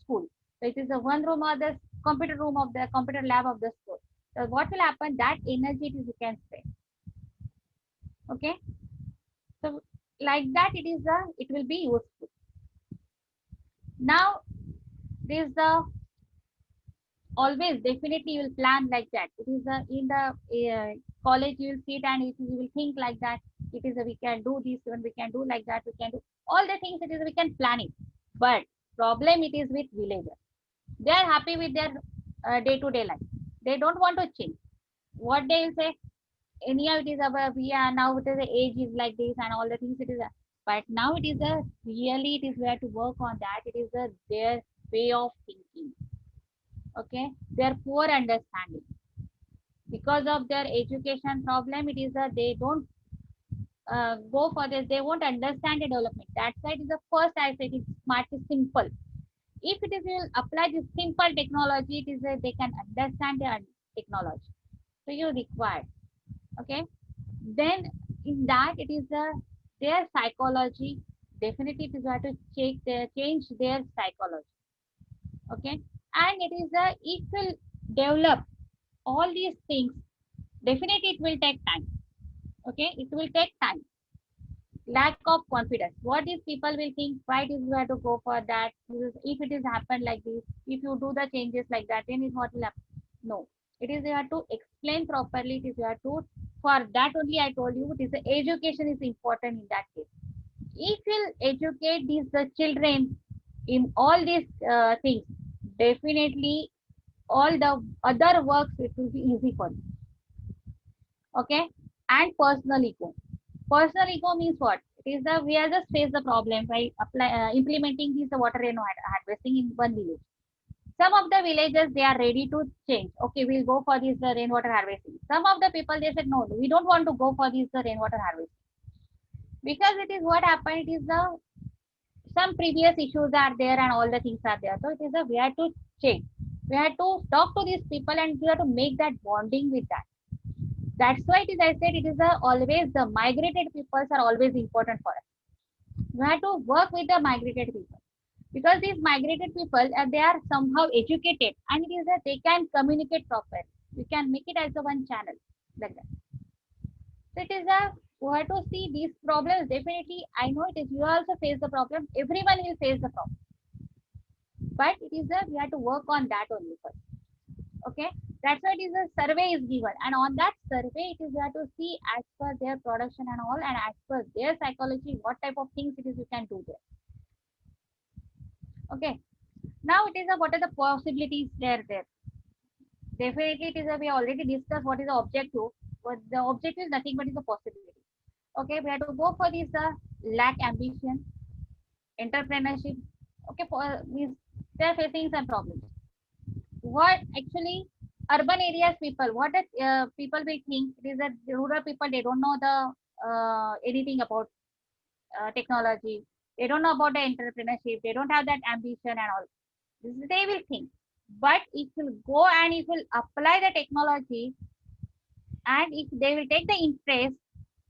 school. So it is the one room of the computer room of the computer lab of the school. So what will happen, that energy it is you can spend. Okay, so like that it is it will be useful. Now this always definitely you will plan like that, it is in the college you will sit and you will think like that. It is a, we can do this and we can do like that. We can do all the things. It is we can plan it. But problem it is with villagers. They are happy with their day-to-day life. They don't want to change. What they will say, anyhow it is about we are now it is the age is like this and all the things it is but now it is a really it is where to work on that. It is a their way of thinking. Okay, their poor understanding because of their education problem. It is a they don't go for this. They won't understand the development. That's why it is the first I said it's smart is simple. If it is will apply this simple technology, it is a, they can understand the technology. So you require. Okay, then in that it is their psychology. Definitely it is have to change their psychology. Okay, and it is it will develop all these things. Definitely it will take time. Okay, it will take time. Lack of confidence, what these people will think, why did you have to go for that? If it is happened like this, if you do the changes like that, then is what will happen. No, it is you have to explain properly. It is you have to, for that only I told you it is the education is important in that case. If you'll educate these the children in all these things, definitely all the other works it will be easy for you. Okay, and personal ego. Personal ego means what? It is the we are just face the problem by implementing this water harvesting in one village. Some of the villages they are ready to change. Okay, we'll go for this rainwater harvesting. Some of the people they said no, we don't want to go for this rainwater harvesting because it is what happened. It is the some previous issues are there and all the things are there. So it is a we have to change. We have to talk to these people and we have to make that bonding with that. That's why it is I said it is always the migrated peoples are always important for us. We have to work with the migrated people because these migrated people they are somehow educated and it is that they can communicate properly. We can make it as a one channel like that. So it is a we have to see these problems. Definitely, I know it is you also face the problem. Everyone will face the problem, but it is a we have to work on that only first. Okay, that's why it is a survey is given, and on that survey it is you have to see as per their production and all, and as per their psychology, what type of things it is you can do there. Okay, now it is a what are the possibilities there. Definitely, it is a we already discussed what is the objective. But the objective is nothing but is a possibility. Okay, we have to go for this lack ambition, entrepreneurship. Okay, for means they are facing some problems. What actually urban areas people, what the people will think it is that the rural people they don't know the anything about technology. They don't know about the entrepreneurship. They don't have that ambition and all. This is they will think. But if you go and if you apply the technology and if they will take the interest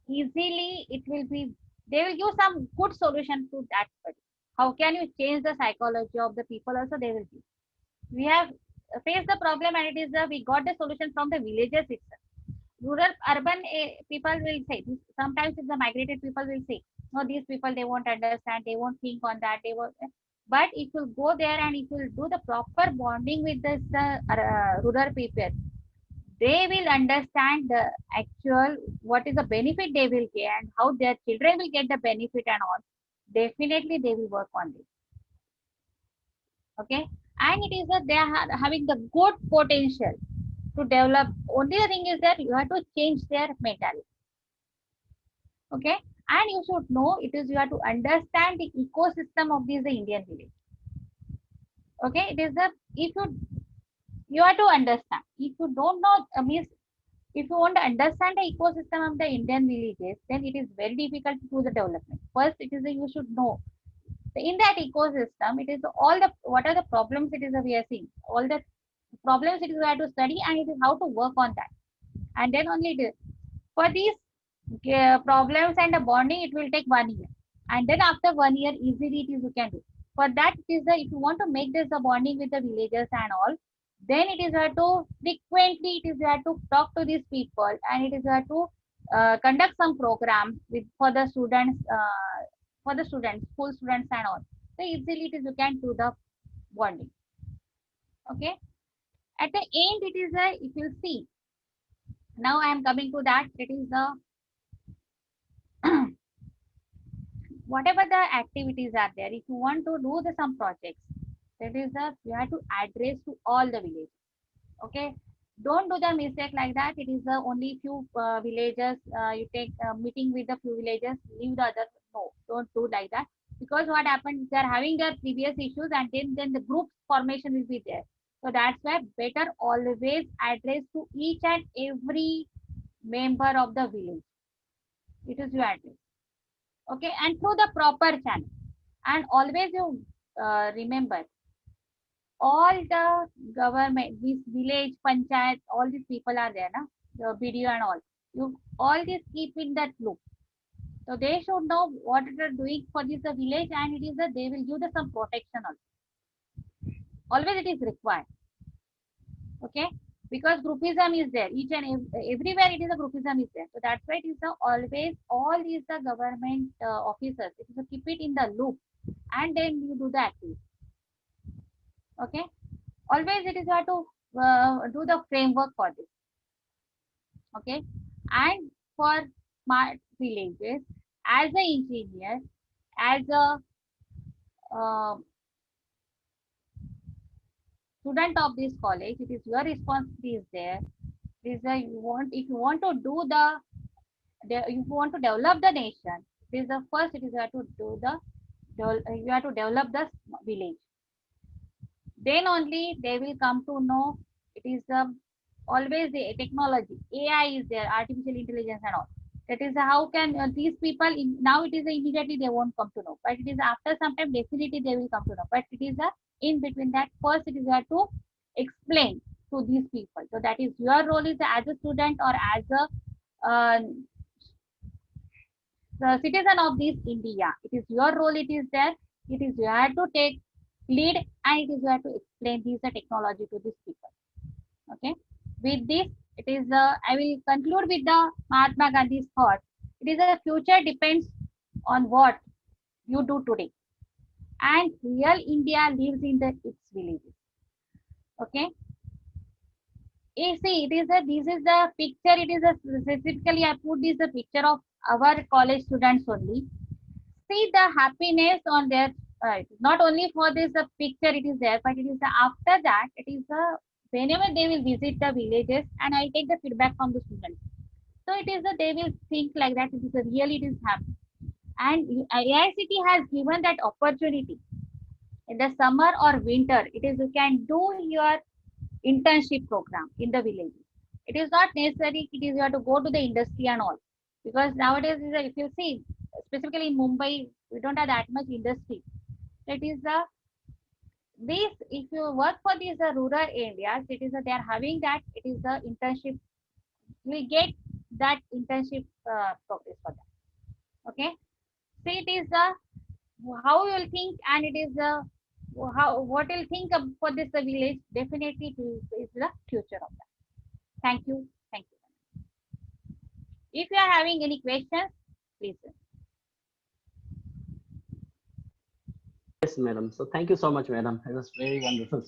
easily, it will be they will give some good solution to that. How can you change the psychology of the people? Also, they will give. We have faced the problem, and it is we got the solution from the villages itself. Rural, urban people will say sometimes if the migrated people will say, no, these people they won't understand, they won't think on that, they won't. But if you go there and if you do the proper bonding with this rural people, they will understand the actual what is the benefit they will get and how their children will get the benefit and all. Definitely they will work on this. Okay, and it is that they are having the good potential to develop. Only the thing is that you have to change their mentality. Okay, and you should know it is you have to understand the ecosystem of this the Indian village. Okay, it is the if you have to understand. If you don't know, means if you want to understand the ecosystem of the Indian villages, then it is very difficult to do the development. First, it is that you should know in that ecosystem. It is all the what are the problems it is that we are seeing. All the problems it is we have to study, and it is how to work on that. And then only it is for these problems and the bonding, it will take 1 year. And then after 1 year, easily it is you can do. For that, it is the if you want to make this the bonding with the villagers and all, then it is have to frequently it is have to talk to these people, and it is have to conduct some program with for the students, school students and all. So easily it is you can do the bonding. Okay. At the end, it is a if you see Now I am coming to that. It is the whatever the activities are there. If you want to do some projects, that is the you have to address to all the villages. Okay, don't do the mistake like that. It is the only few villages. You take meeting with the few villages, leave the other. No, don't do like that, because what happens, they are having their previous issues, and then the group formation will be there. So that's why better always address to each and every member of the village. It is your address. Okay, and through the proper channel. And always you remember, all the government, this village panchayat, all these people are there, na? The BDO and all. You all this keep in that loop. So they should know what they are doing for this the village, and it is that they will give the some protection also. Always it is required. Okay, because groupism is there. Each and everywhere it is a groupism is there. So that's why it is the always all these the government officers. It is to keep it in the loop, and then you do the activity. Okay, always it is hard to do the framework for this. Okay, and for smart villages, as an engineer, as a uh, student of this college, it is your responsibility is there. It is a, you want, if you want to do if you want to develop the nation, it is the first, it is you have to do the you have to develop the village. Then only they will come to know it is always the technology. AI is there, artificial intelligence and all. That is how can these people now it is immediately they won't come to know, but it is after some time definitely they will come to know. But it is in between that first it is you have to explain to these people. So that is your role is as a student or as a the citizen of this India. It is your role. It is there. It is you have to take lead, and it is you have to explain this the technology to these people. Okay. With this, it is I will conclude with the Mahatma Gandhi's thought. It is a future depends on what you do today, and real India lives in its villages. Okay. You see, it is a this is the picture. It is a specifically I put this the picture of our college students only. See the happiness on their not only for this the picture it is there, but it is the, after that it is the whenever they will visit the villages, and I'll take the feedback from the students. So it is the they will think like that it is a really it is happy. And AICT has given that opportunity in the summer or winter. It is you can do your internship program in the villages. It is not necessary it is you have to go to the industry and all, because nowadays if you see specifically in Mumbai, we don't have that much industry. It is the this if you work for these rural areas, it is they are having that it is the internship. We get that internship progress for that. Okay, so it is the how you will think, and it is the how what you'll think of for this village. Definitely, is the future of that. Thank you. Thank you. If you are having any questions, please. Yes, madam. So thank you so much, madam. It was very wonderful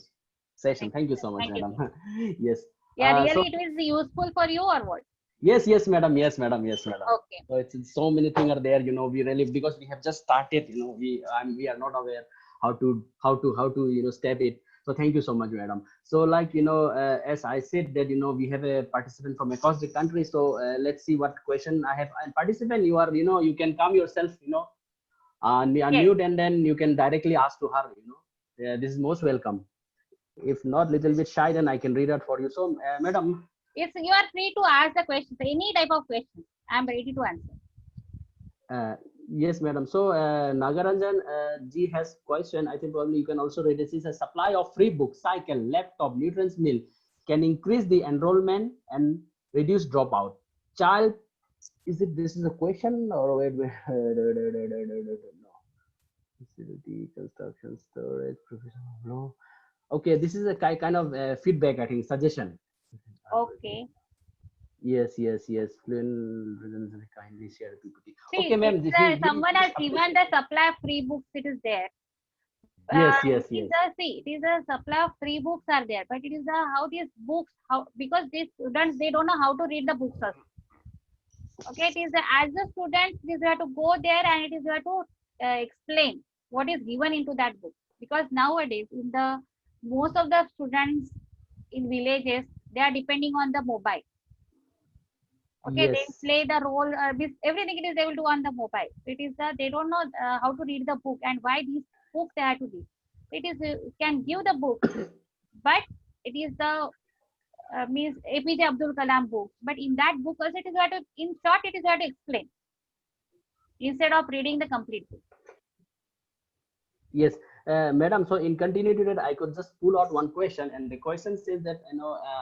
session. Thank Thank you you. so much, Thank you. madam. Yes. Yeah, So really, it is useful for you or what? yes, yes, madam. Yes, madam. Yes, madam. Okay. So it's so many things are there. We really because we have just started. We are not aware how to step it. So thank you so much, madam. So like as I said that we have a participant from across the country. So let's see what question I have. And participant, you are you can come yourself. Yes. Unmute, and then you can directly ask to her. This is most welcome. If not, little bit shy, then I can read out for you. So, madam, Yes, you are free to ask the questions, any type of questions. I am ready to answer. uh, yes, madam. So, Nagaranjan ji has question. I think probably you can also read this. Is a supply of free books, cycle, laptop, nutrients meal can increase the enrollment and reduce dropout. Child, is it? This is a question or wait? No. Facility, construction, storage, professional law. Okay, this is a kind of feedback, I think, suggestion. Okay. Yes, yes, yes. Kindly share PPT. See, Okay, ma'am. it's someone has given the supply of free books. It is there. Yes, yes, It is yes. a see, it is a supply of free books are there, but it is a how these books how because these students they don't know how to read the books also. Okay, it is as a student, it is you have to go there and it is you have to explain what is given into that book. Because nowadays, in the most of the students in villages, they are depending on the mobile. Okay, they Yes, play the role. Everything it is they will do on the mobile. It is the they don't know how to read the book and why these books they have to read. It is can give the book, but it is the means APJ Abdul Kalam book. But in that book also it is you have to in short it is you have to explain instead of reading the complete book. yes. Madam, so in continuity to that, I could just pull out one question, and the question says that,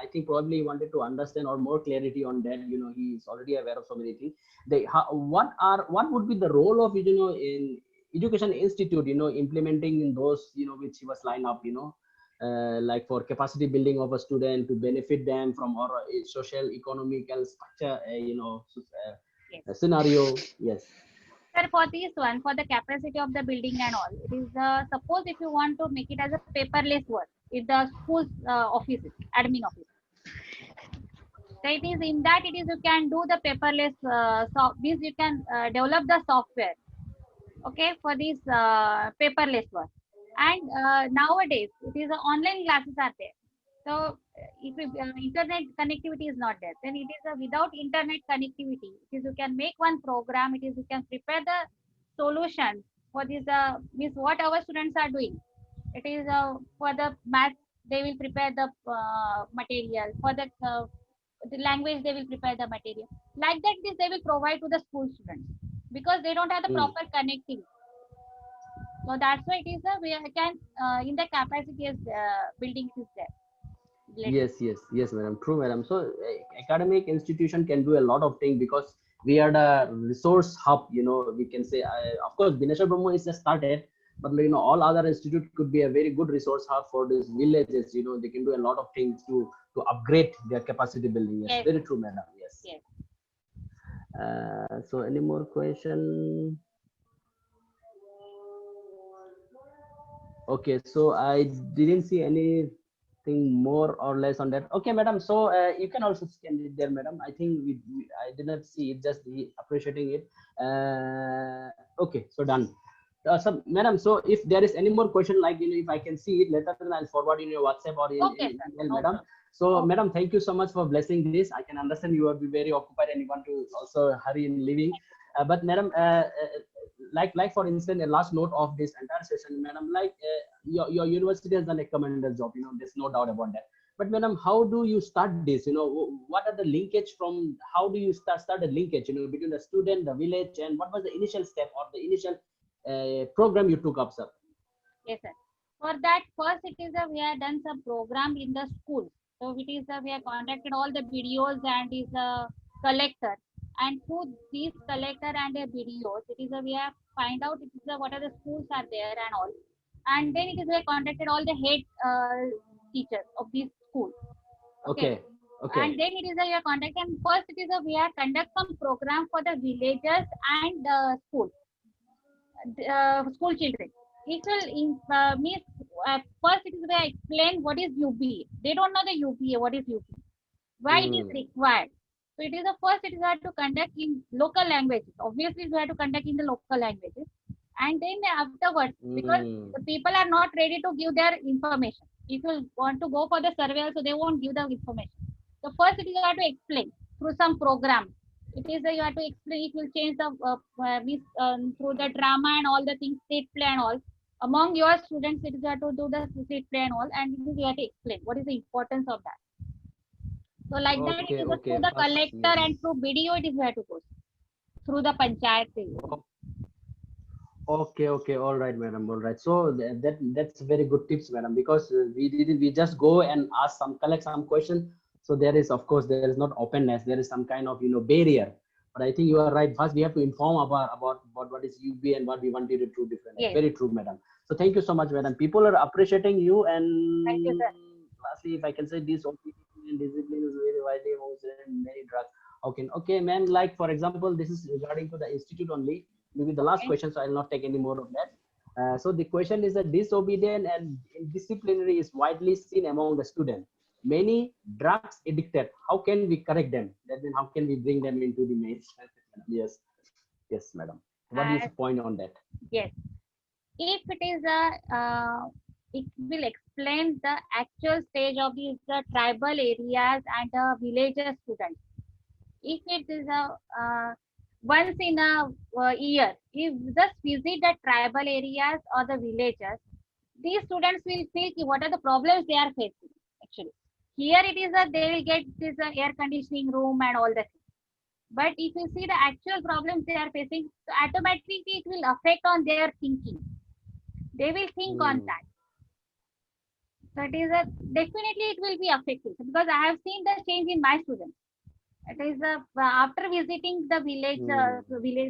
I think probably he wanted to understand or more clarity on that. He is already aware of so many things. What would be the role of, in education institute, implementing in those, which he was line up, like for capacity building of a student to benefit them from our social economical structure, Yes. scenario. Yes. Sir, for this one, for the capacity of the building and all, it is suppose if you want to make it as a paperless work, if the school's office, admin office. So it is in that it is you can do the paperless means you can develop the software, okay, for these paperless work. And nowadays it is online classes are there. So if internet connectivity is not there, then it is without internet connectivity. It is you can make one program. It is you can prepare the solution for this. Means what our students are doing. It is for the math they will prepare the material for the language they will prepare the material. Like that, this they will provide to the school students because they don't have the Mm. proper connectivity. So that's why it is we can in the capacity is building is there. Related. Yes, madam. True, madam. So, academic institution can do a lot of things because we are the resource hub. We can say, of course, Bineshwar Brahmo is just started, but all other institute could be a very good resource hub for these villages. They can do a lot of things to upgrade their capacity building. Yes, Yes, very true, madam. Yes. yes. So, any more question? Okay, so I didn't see anything more or less on that. Okay, madam. So you can also scan it there, madam. I think I did not see it, just appreciating it. Okay, so done. So, madam, so if there is any more question, like if I can see it later, then I'll forward in your WhatsApp or Okay, in sir. email, No madam. problem. So, Okay. madam, thank you so much for blessing this. I can understand you will be very occupied and you want to also hurry in leaving. But, madam, like for instance, a last note of this entire session, madam, like your university has done a tremendous job. There's no doubt about that. But, madam, how do you start this? What are the linkage from? How do you start a linkage? Between the student, the village, and what was the initial step or the initial program you took up, sir? Yes, sir. For that, first it is we have done some program in the school. So it is we have contacted all the videos and is a collector. And through these collector and the videos, it is we have find out it is what are the schools are there and all. And then it is we have contacted all the head teachers of these schools. Okay. Okay, okay, And then it is we have contacted and first it is we have conduct some program for the villages and schools school children. It will means first it is where I explain what is UPA. They don't know the UPA. What is UPA? Why it is required? So it is the first. It is have to conduct in local languages. Obviously, we have to conduct in the local languages, and then afterwards, because the people are not ready to give their information. If you want to go for the survey, so they won't give the information. So first, it is you have to explain through some program. It is you have to explain. It will change the through the drama and all the things, state play and all. Among your students, it is you have to do the state play and all, and it is you have to explain what is the importance of that. So like that, it okay, is okay. through the First, collector yes. and through video, it is where to go through the panchayat thing. Okay, all right, madam, all right. So that's very good tips, madam, because we just go and collect some question. So there is, of course, there is not openness. There is some kind of barrier. But I think you are right. First, we have to inform about what is UB and what we wanted to do different. Yes. Very true, madam. So thank you so much, madam. People are appreciating you. And Thank you, sir. lastly, if I can say, this OPT and discipline is very widely used in many drugs. Okay, man. Like for example, this is regarding to the institute only. Maybe the last Okay. question, so I'll not take any more of that. So the question is that disobedient and indisciplinary is widely seen among the students. Many drugs addicted. How can we correct them? That means how can we bring them into the mainstream? Yes, yes, madam. What is Uh, the point on that? yes. If it is it will explain the actual stage of these the tribal areas and the villages students. If it is a once in a year, if just visit the tribal areas or the villages, these students will feel ki what are the problems they are facing. Actually, here it is that they will get this air conditioning room and all that. But if you see the actual problems they are facing, so automatically it will affect on their thinking. They will think on Hmm. that. So it is a definitely it will be affected because I have seen the change in my students. It is after visiting the village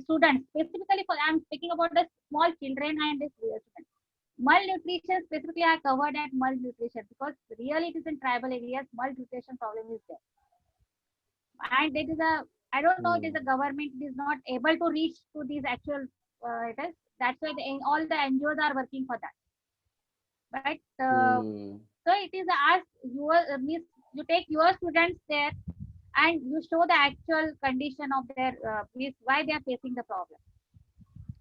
students specifically for I'm speaking about the small children and the students. Malnutrition specifically I covered at malnutrition because really it is in tribal areas malnutrition problem is there, and it is a I don't know it is Hmm. the government is not able to reach to these actual it is that's why all the NGOs are working for that. But Hmm. so it is as your means you take your students there and you show the actual condition of their means why they are facing the problem.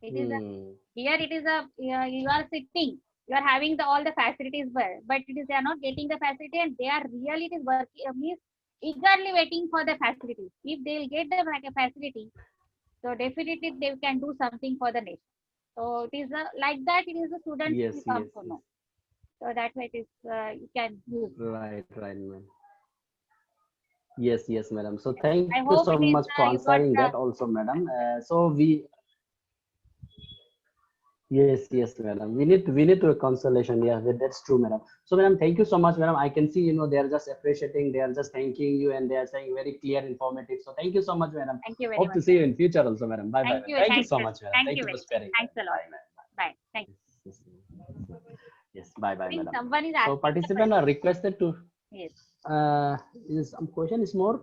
It is a Hmm. here it is a you are sitting you are having the all the facilities well, but it is they are not getting the facility and they are really it is working means eagerly waiting for the facilities. If they will get the facility, so definitely they can do something for the nation. So it is like that. It is the students Yes, will yes, come to yes. know. So that's why it is you can use. Right, right, ma'am. Yes, yes, madam. So thank I you so hope it much is for you got answering that the also, madam. answer. Yes, yes, madam. We need to consolation. Yeah, that's true, madam. So, madam, thank you so much, madam. I can see, they are just appreciating, they are just thanking you, and they are saying very clear, informative. So, thank you so much, madam. Thank you very Hope much. to see you in future also, madam. Bye, bye. Thank you. Thank you Thank so you. much, madam. Thank Thank you you for very much. sparing Thanks time. a lot. Bye, madam. Bye. Thank you. Yes, yes, yes. Bye, I bye, think madam. someone is So, asking the participant are question. requested to. Yes. Some question is more.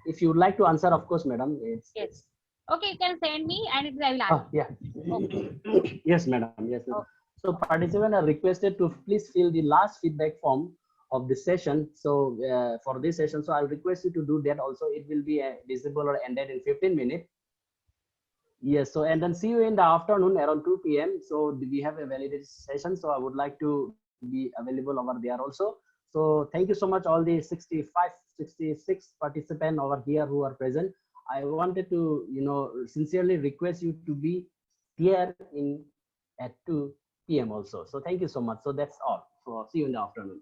If you would like to answer, of course, madam. Yes. It's Okay, you can send me and I will answer. yeah. Okay. Yes, madam. Yes, madam. Okay. So participants are requested to please fill the last feedback form of the session. So for this session, so I'll request you to do that also. It will be visible or ended in 15 minutes. Yes, so and then see you in the afternoon around 2 p.m. So we have a validation session. So I would like to be available over there also. So thank you so much, all the 65, 66 participants over here who are present. I wanted to, sincerely request you to be here in at 2 p.m. also. So thank you so much. So that's all. So see you in the afternoon.